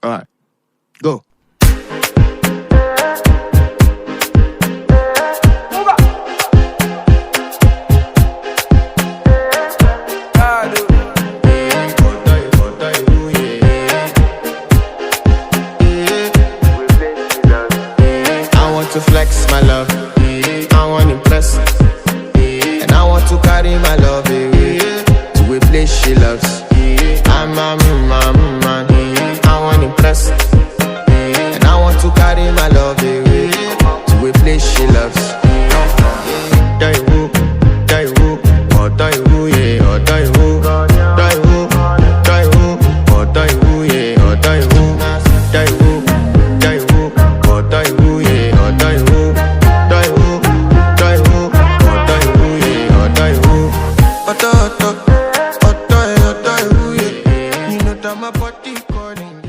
Alright, go. To flex my love, I want to impress, and I want to carry my love away to a place she loves. I'm a man, I want to impress, and I want to carry my love away to a place she loves. Die woo, oh die woo, yeah, oh die woo, die woo, oh die woo, yeah, oh die woo, die woo, oh die woo, yeah. My body calling.